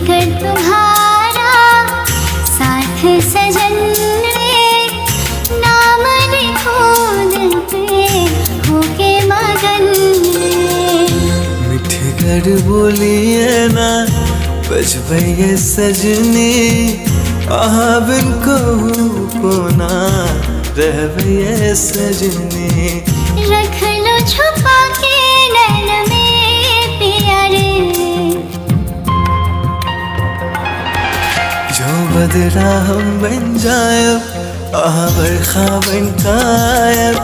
कर तुम्हारा साथ सजन रे, नाम लिखो दिल पे होके मगन रे। मिठी कर बोलिए ना बजबैये सजनी, आहा बिन कहू को ना रहबैये सजनी। रख लो छुपा के नैन में प्यारे, जो बदला हम बन जायब आहा बरखा बन कायब,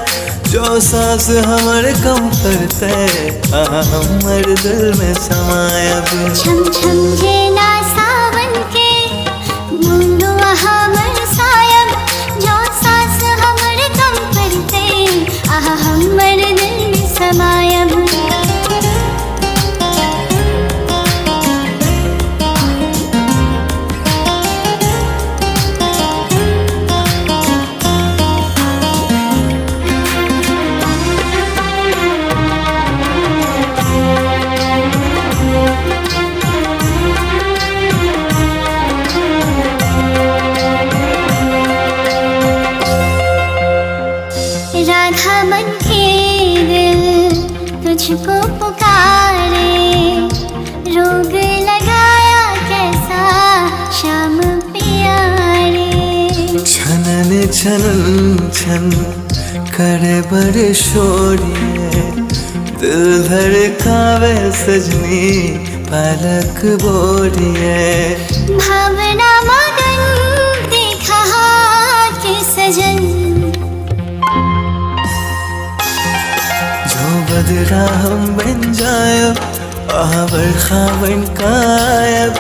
जो सांस हमारे कम करते आहा हमर दिल में समायब। छम छम जेना सावन के बूंदो हमर सायब, जो सांस हमर कम करते आहा हमर दिल में समायब। राधा मन के दिल तुझको पुकारे, रोग लगाया कैसा शाम प्यारे। छनन छनन छन करे बड़े शोरिए, दिल धड़कावे सजनी पलक बोरिए। भावना मगन देखा के सजन, जो बदला हम बन जायब आहा बरखा बन कायब,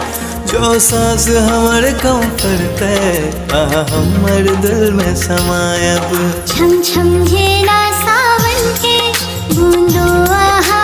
जो सांस हमारे कम करते आहा हमर दिल में समायब। छम छम झेला सावन के बूंदो आहा